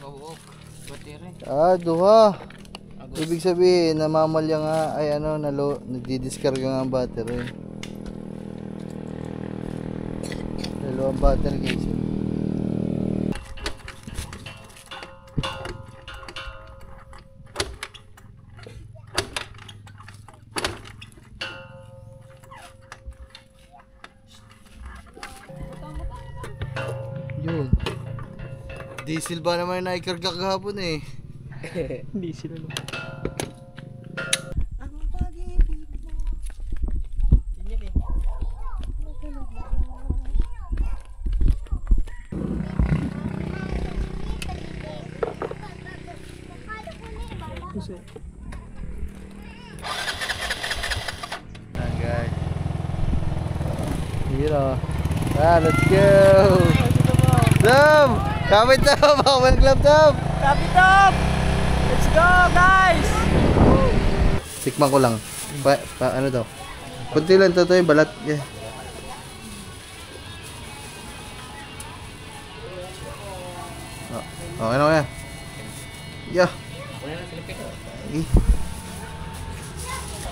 Oo, battery. Duha. Ibig sabihin, namamalya nga, ay ano, nagdi-discarga nga ang battery. Dalawang battery guys. Yun. Diesel ba naman yung naikarga kahapon eh? Diesel ano. Guys. Here. Let's go. Tom! Kapit Tom! Bawal club Tom! Kapit up! Let's go guys! Tikman ko lang. Ano daw? Kunti lang to yung balat. Yeah. Ano kaya? Yeah.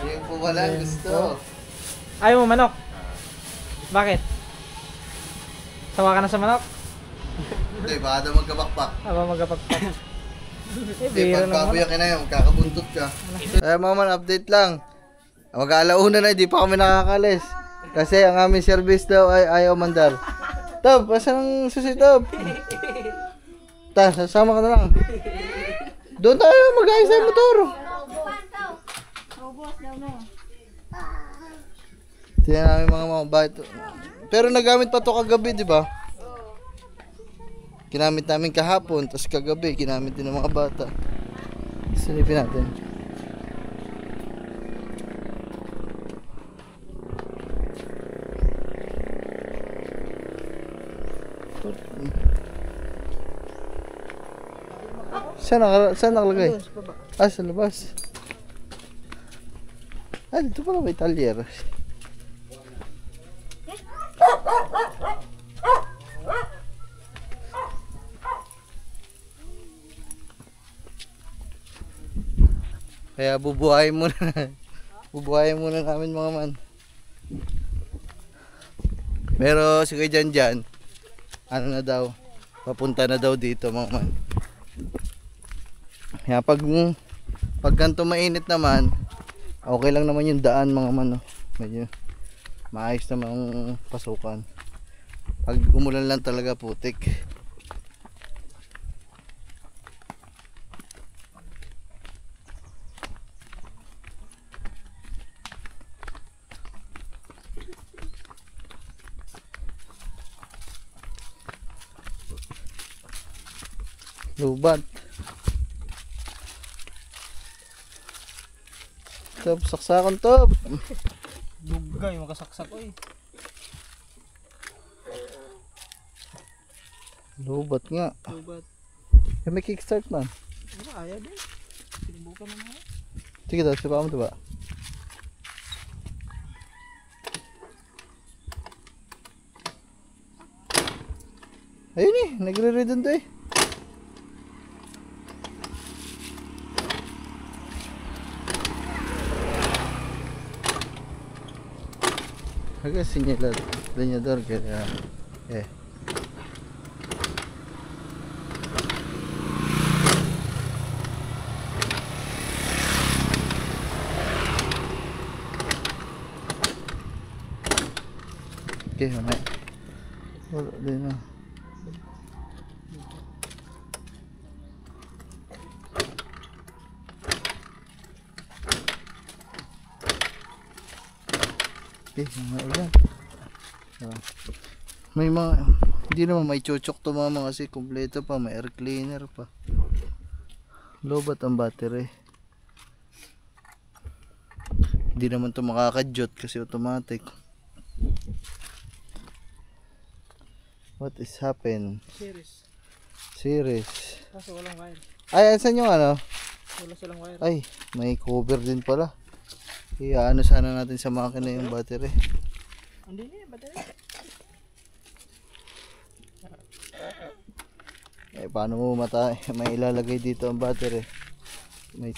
Ayun po wala gusto. Ayaw mo manok? Bakit? Sawa ka na sa manok? Hindi, baka daw magkabakpak. Aba magkapagpak. Hindi, pagbabuyakin na yun, kakabuntot ka. Mga man, update lang. Mag-aalauna na, hindi pa kami nakakalis. Kasi ang aming service daw ay ayaw mandar. Tab, asan ang susi Tab? Sasama ka na lang. Doon tayo, mag-ayos tayo motor. Tingnan namin mga bakit. Pero nagamit pa to kagabi, di ba? Ginamit namin kahapon, tapos kagabi, ginamit din ng mga bata. Silipin natin. Saan nakalagay? Sa labas. Dito pala may talyer. Kaya bubuhayin muna. Bubuhayin muna namin mga man. Pero si Kuya Jan, ano na daw, papunta na daw dito mga man. Kaya pag ganito mainit naman, okay lang naman yung daan mga man. Medyo maayos naman ang pasukan. Pag umulan lang talaga putik. Lubat. Top, saksakan top. Dugay, makasaksak ko eh. Lubat nga. Lubat. May kickstart man. Ano kaya din? Sinubukan mo na. Sige daw, sipa mo diba? Ayun eh, nagre-redon to eh. Agak sinyal lenyador kaya mana wala din na mga ulan. May mga hindi naman may chochok to mama kasi kompleto pa, may air cleaner pa. Lobat ang battery. Hindi naman to makakadyot kasi automatic. What is happen? Series. Kaso walang wire. Ay, saan yung ano? Wala silang wire. Ay, may cover din pala. Ano sana natin sa makina yung battery. Hindi niya battery. paano mo may ilalagay dito ang battery? May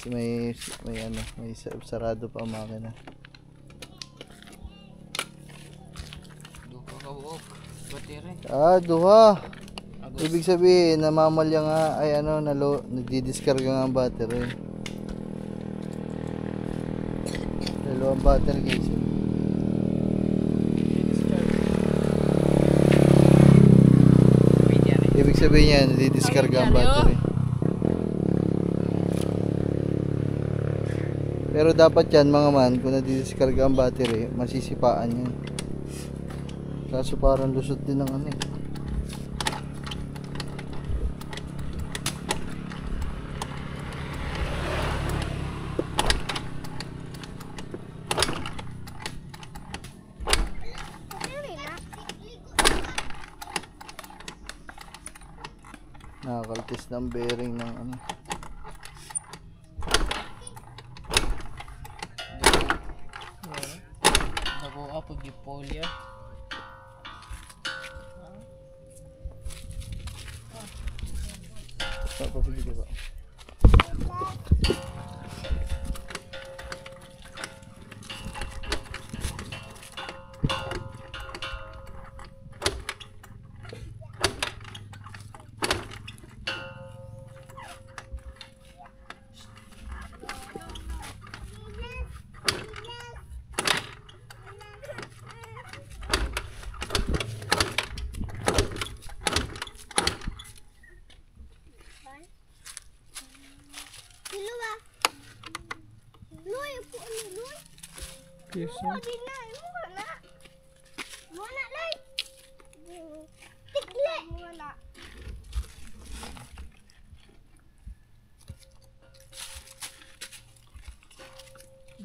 ano, may sarado pa ang makina. Duha ka buok. Battery. Duha. Ibig sabihin, namamalya nga, ay ano, nagdi-discarga nga ang battery. Dalawang battery guys. Ibig sabihin niya, nagdi-discarga ang battery. Pero dapat yan mga man, kung nagdi-discarga ang battery, masisipaan yan. Kaso parang lusot din ng ano eh. Nakakaltis ng bearing ng ano. Ako pag dipolya. Papapili ko. Yes, Mo di na, na. Mo na lay. Tigle. Wala.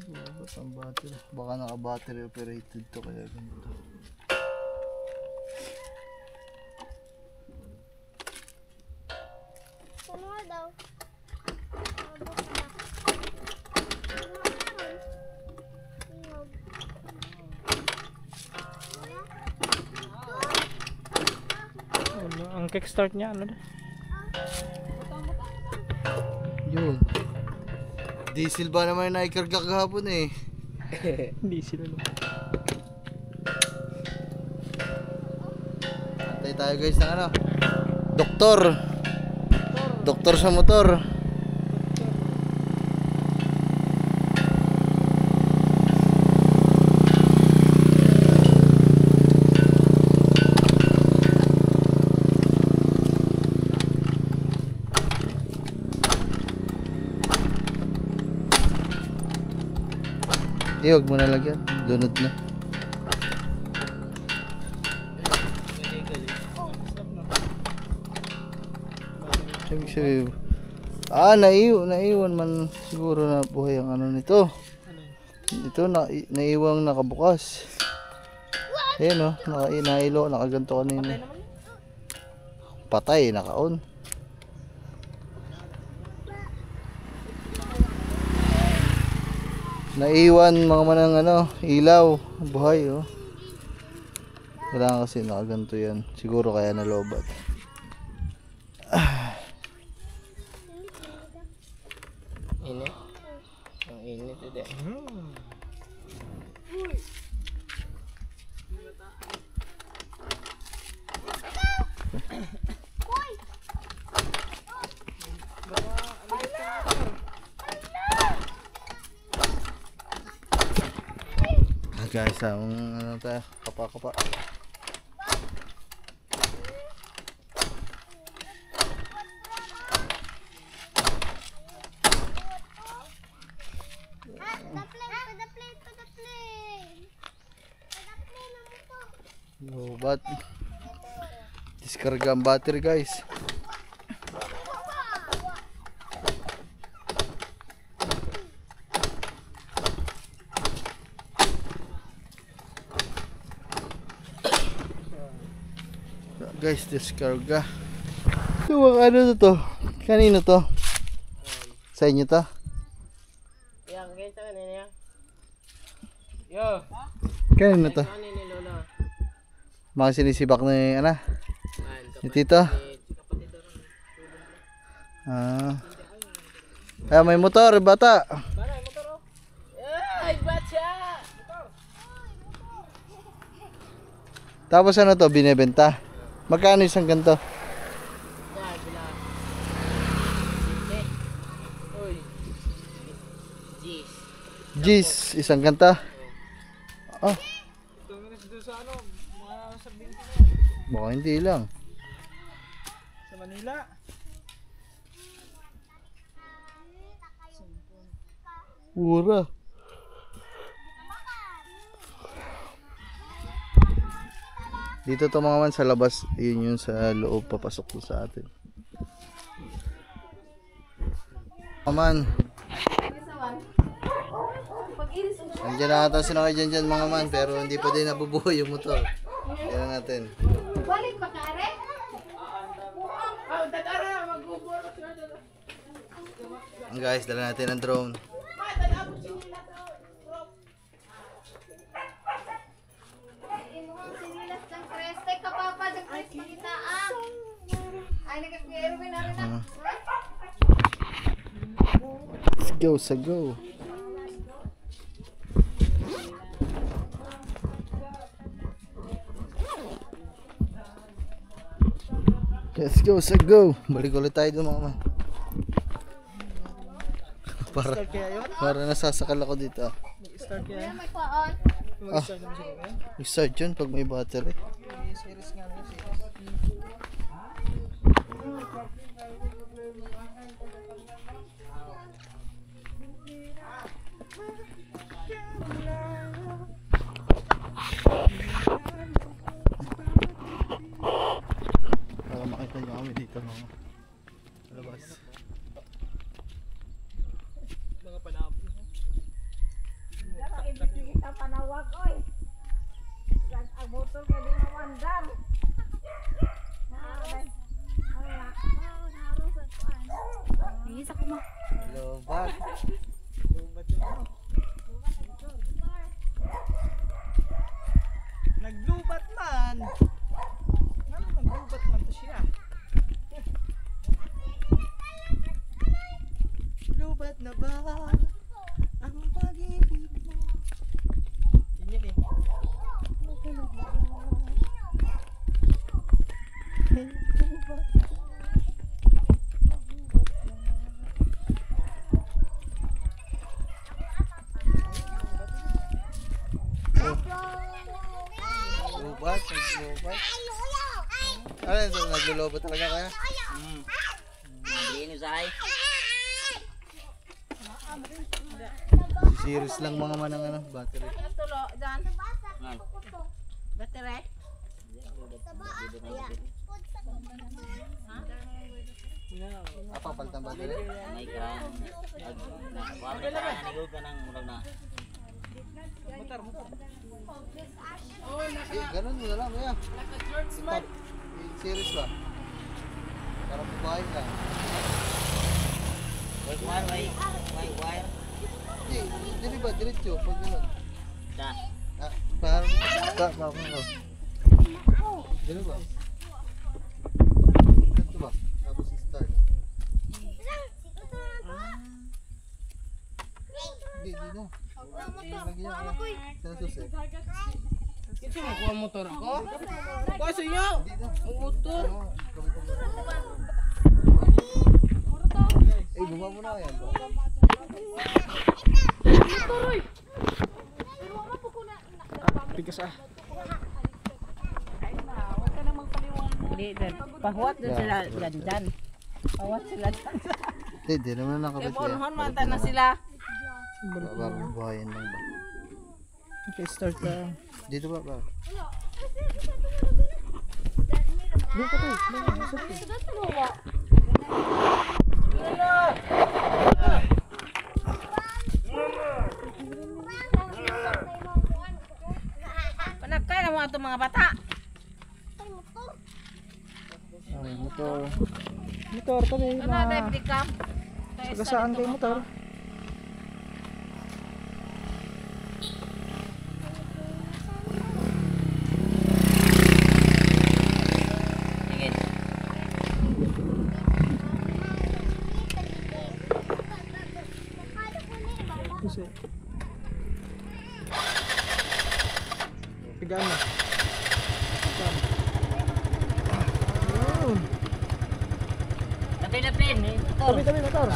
Ba't ang battery? Baka naka-battery operated to kaya ganito. Ano daw? Ang kickstart niya, ano? Yun. Diesel ba naman yung naikarga kahapon eh? Hindi sila lang. Antay tayo guys ng ano? Doktor! Doktor sa motor. Huwag mo na lagyan. Lunod na. Ibig sabihin, naiwan man siguro na buhay ang ano nito. Ito, naiwang nakabukas. Ayan o, nailo, nakaganto kanina. Patay, naka-on. Naiwan mga manang ano, ilaw, buhay oh. Kailangan kasi nakaganto yan. Siguro kaya nalobat. Init. Ang init ito. Guys, ano tayo, kapa-kapa. Lobat. Diskarga ang battery guys. Guys, diskarga. So, ano to? Kanino to? Sa inyo to? Yang, kaya sa kanina yan. Yo! Kanino to? Ano ni Lolo? Mga sinisibak ni, ano? Man, Ni Tito? Ay, may motor, bata. Ay, batya! Tapos ano to, binebenta? Magkano isang ganito? Yan, bila. Uy. Jeez. Gis, isang ganta. Oh, Tuminis doon sa ano, mga sa binti na. baka hindi lang. Sa Manila. Mura. Dito to mga man sa labas, yun yung sa loob papasok to sa atin. Man. Nandiyan na ata sila kayo dyan mga man, pero hindi pa din nabubuhay yung motor. Yan natin. Balik pa ka, Are? Ang guys, dala natin ang drone. Sinilas ng Creste ka, Papa. Ng Creste makita, ah. Ay, nag-Erwin na rin na. Let's go, sa go. Let's go, sa go. Balik ulit tayo doon mga man. para, Start kaya yun? para nasasakal ako dito. Start kaya yun? May paon. Mag-start naman siguro yun? I-start yun pag may battery. May series nga naman, series. Para makita nyo kami dito mga labas. Mga panahon. Kita panawag, oy. Ang motor ka din mawandam. Isa ko mo. Hello, back. Lubat yung ano. Naglubat man! Ano naglubat man to siya? Lubat na ba ang pag-ibig mo? Yun yun eh. Lubat, naglubat. Ano yun, naglulubat talaga kaya? Linis ay. Series lang mga man ang ano, battery. Tulo, dyan. Battery. Papalitan battery. May ka. Wala ka na nigog ka ng murag na. Motor, motor. Ganun mo na lang, kaya. Stop. Series ba? Para bubahin lang. May wire. Hindi, dili ba? Diretso, pag gano'n. Da. Ah, parang, parang ako. Dili ba? Ganito ba? Tapos start. Hindi, di na. Lagyan ko lang. Sa susi. Kasi makuha motor ako. Kasi nyo. Hindi na. Ang motor. Ano, kami pa muna. Eh, bumaba mo na yan. Tigas ah. Hindi, pahuwat doon sila dyan. Pahuwat sila dyan. Hindi naman nakabit yan. Bonohan mata na sila. Parang buhayin lang ba? Okay, start ka. Dito ba ba? Panagkay na mga itong mga bata. Ay, motor. Motor, tabi. Ano na dapat ka? Sagasaan kayo motor. Sige. Susi. Pigaan mo. Ayun. Lapin, motor. Tabi, motor.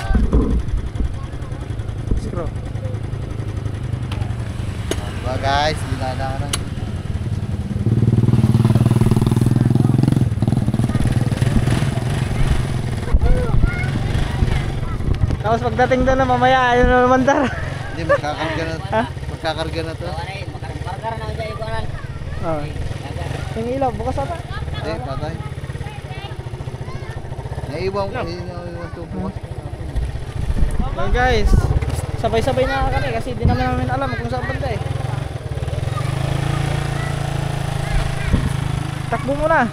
Screw. Diba guys, dinadaan ng Tapos pagdating doon na mamaya, ayun na naman dar. Hindi, magkakarga na. Ha? Magkakarga na to. Kawarin, makargar na dyan ikuanan. Oh. Yung ilaw, bukas ata. Hindi, patay. Naiwan to bukas. So guys, sabay-sabay na kami kasi di namin alam kung saan banda eh. Takbo muna.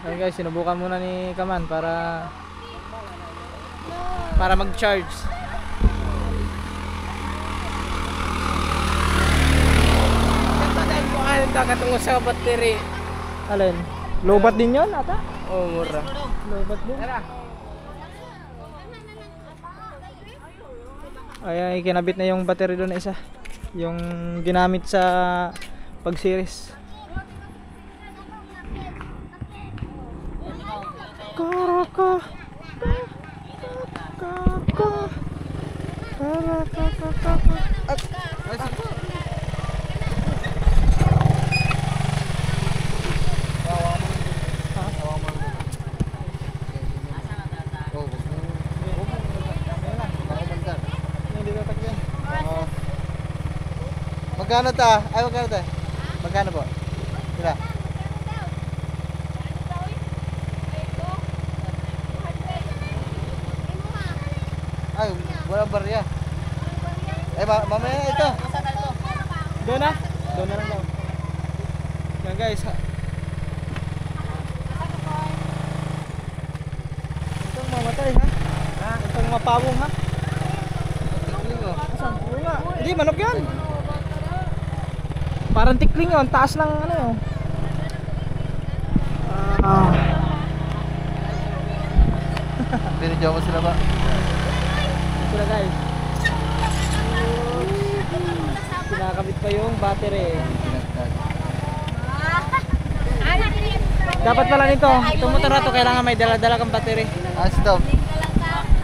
Ayun guys, sinubukan muna ni Kaman para mag-charge. Katungo sa battery. Alin? Lobat din yon ata? Oh, mura. Lobat din. Ay, kinabit na yung battery doon na isa. Yung ginamit sa pag-series. Karaka. Magkano ta? Ay, magkano ta? Magkano po? Sila? Ay, walang barya. Eh, mamaya na ito. Doon na? Doon na lang daw. Yan guys. Itong mamatay ha? Itong mapawong ha? Asan? Wala. Hindi, manok yan. Parang tikling yun. Taas lang ano yun. Binidyo mo sila ba? Sila guys. Kinakabit pa yung battery. Dapat pala nito, itong motor na to kailangan may dala-dala kang battery. Ah, stop.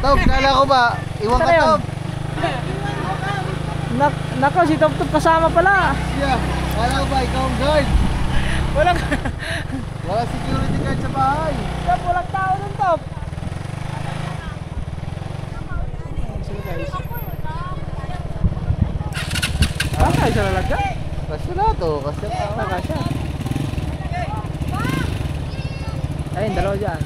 Stop, kala ko ba? Iwan ka, Saan na yun? Top. Nako, si Top Top kasama pala. Yeah. Kala ko ba, ikaw ang guard? Walang Wala security guard sa bahay. Top, walang tao nun Top. Sila guys. Baka isa lalagyan. Kasi na to, kasi Baka siya. Ayun, dalawa dyan.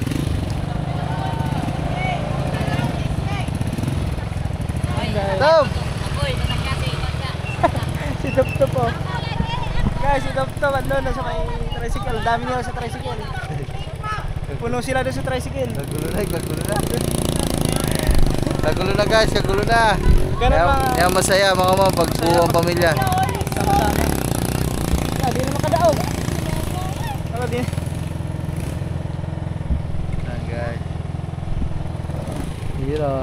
Top! Si Top Top oh. Guys, si Top Top ano na sa may tricycle. Dami niyo sa tricycle. Puno sila doon sa tricycle. Kagulo na, kagulo na. Kagulo na guys, kagulo na. Ganun mga- Kaya masaya mga mama pag buo ang pamilya. Sama-sama. Ah, di naman kadaog. Ano din? Ayan guys. Hero.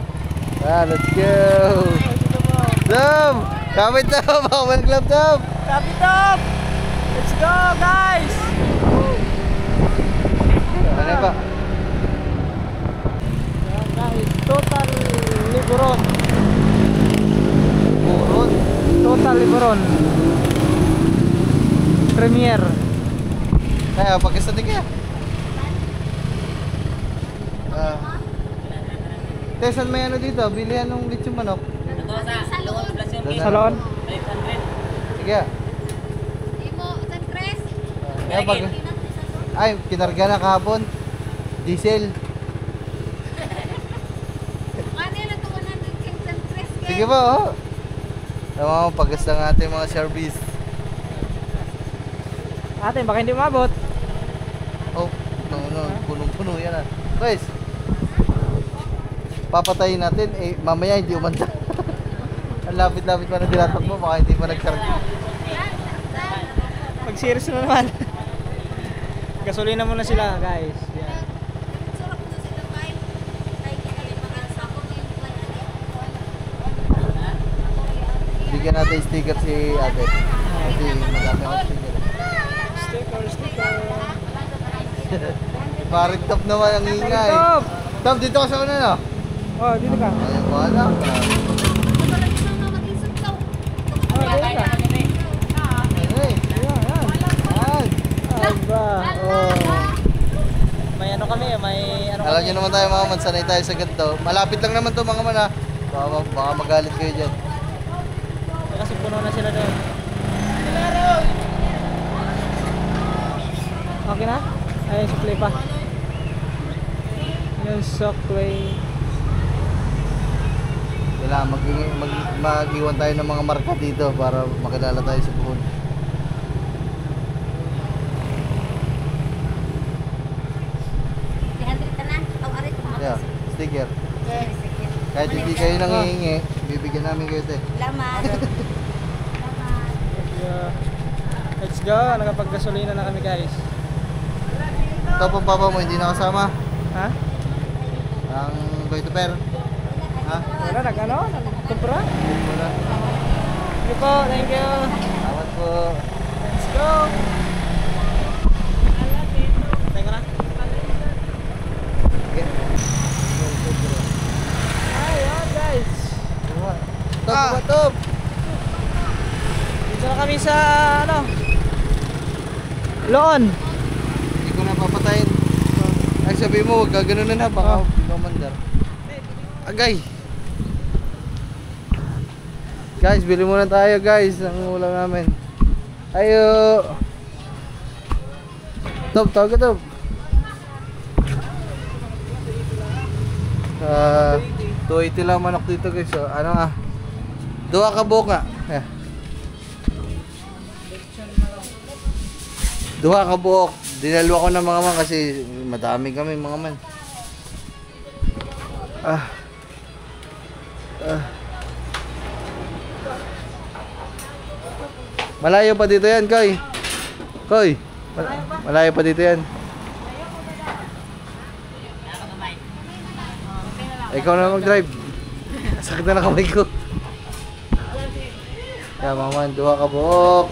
Ah, let's go! Tom! Kapit na! Baka mag-club, Tom! Copy Top! Let's go guys! Ano ba? Ayan guys, Total Liburon. Buron? Total Liburon. Premier. Kaya, pagkasating kaya. Tesan may ano dito, bilihan ng lechong manok. Sa loob, plasyon Doon cake. Sa loon. 500. Sige. Imo, San Cres. Kaya pag... Ay, kinarga na kahapon. Diesel. Ano yun ang 200 King San Cres? Sige ba, oh. Tama mo, pagkas ng ating mga service. Ate, baka hindi umabot. Oh, no, punong-puno yan ah. Guys, papatayin natin, eh, mamaya hindi umanda. Ang lapit-lapit pa na dilatak mo, baka hindi pa nag-charge. Pag-series na naman. Gasolina muna sila guys. Yan. Surap mo na sila kain. bigyan natin sticker si ate. Kasi madami ako sticker. Sticker. Paring top naman ang ingay. Top! Top, dito ka sa una no? Oh, dito ka. Ayun, wala ka. Oh, dito ka. Ay, yan. Aba. Oh. May ano kami, may ano Alam kami. nyo naman tayo mga man, sanay tayo sa ganito. Malapit lang naman to mga man ha. Baka magalit kayo dyan. Kasi puno na sila doon. Okay na? Ay, supply pa. Yung supply. Kailangan mag-iwan tayo ng mga marka dito para makilala tayo sa buhon. Yeah, sticker. Kahit hindi kayo nangihingi, bibigyan namin kayo ito. Salamat. Yeah. Let's go. Nakapag-gasolina na kami, guys. Top ang papa mo, hindi nakasama. Ha? Ang going to pair. Ha? Wala, nagtupra? Wala. Thank you po, thank you. Salamat po. Let's go. Thank you na. Okay. Ayun, guys. Top, top. Dito na kami sa, ano, Loon. Hindi ko na papatayin. Ay, sabi mo, huwag gaganon na, baka pinamandar. Agay! Guys, bili muna tayo guys, ang ulam namin. Ayo! Top, tawag ka top. 280 lang manok dito guys. So, ano nga? Dua ka buhok nga. Yeah. Duha ka buhok. Dinalwa ko ng mga man kasi madami kami mga man. Malayo pa dito yan, Koy. Koy. Malayo pa dito yan. Ikaw na mag-drive. Sakit na kamay ko. Kaya mga man, duha ka buhok.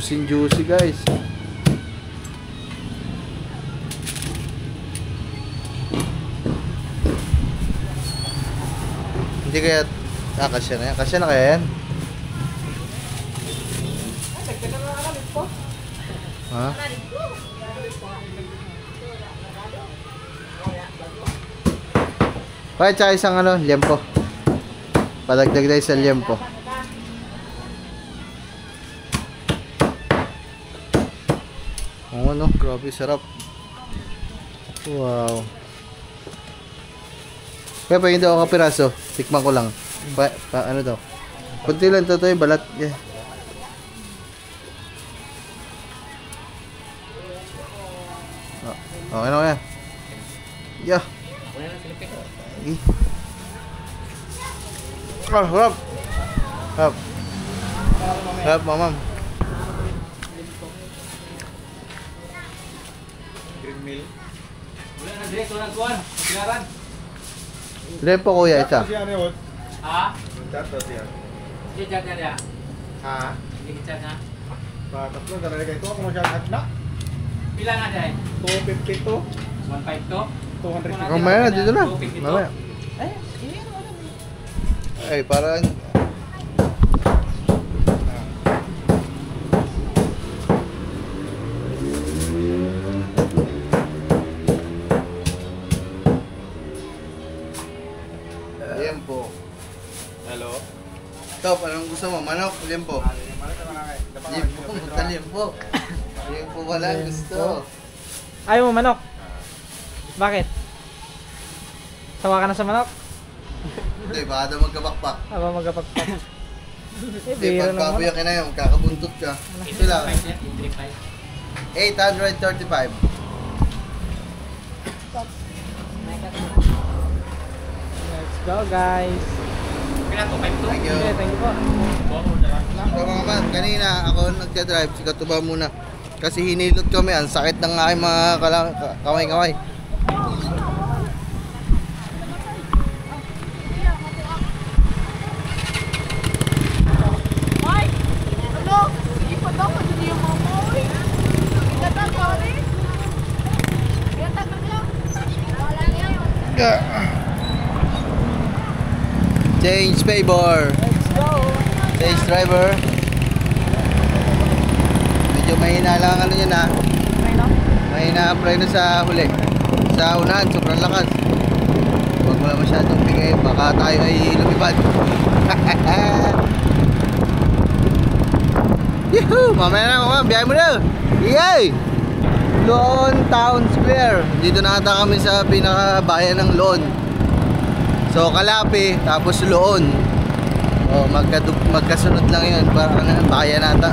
Juicy guys. Hindi kaya kasya na yan. Kasya na kaya yan? Ha? Kaya tsaka isang ano, liempo. Padagdag tayo sa liempo. Oh no, grabe sarap. Wow. Kaya pa hindi ako kapiraso, tikman ko lang. Ano to? Kunti lang to yung balat. Yeah. Oh, ano kaya? Yeah. Harap. Harap. Harap, mamam. Lempo kuya isa. Ha? Hindi chat na niya. Ha? Hindi chat na. Tatlo talaga ito. Ako mo siya na. Pila na dahil? 252. 152? 200. Mamaya na, dito na. Mamaya. Ay, parang... Liempo. Hello. Top, anong gusto mo? Manok, liempo? Liempo, basta liempo. Liempo wala gusto. Ayaw mo manok? Bakit? Sawa ka na sa manok? Hindi, baka daw magkabakpak. Aba magkapagpak. Hindi, pagbabuya ka na yun, kakabuntot ka. Ito lang. 835. Let's go guys. Thank you. Okay, thank you po. So mga man, kanina ako nagka-drive, si Katuba muna. Kasi hinilot kami, ang sakit ng aking mga kamay-kamay. Change favor. Let's go. Change driver. Medyo mahina lang ano yun ha. Mahina ang preno sa huli. Sa unahan, sobrang lakas. Huwag mo lang masyadong bigay, baka tayo ay lumipad. Yuhuu! Mamaya na mama, biyahe mo na! Yay! Loon Town Square. Dito na ata kami sa pinakabayan ng Loon. So Kalapi, tapos Loon. Oh, magkasunod lang yun, para bayan ata.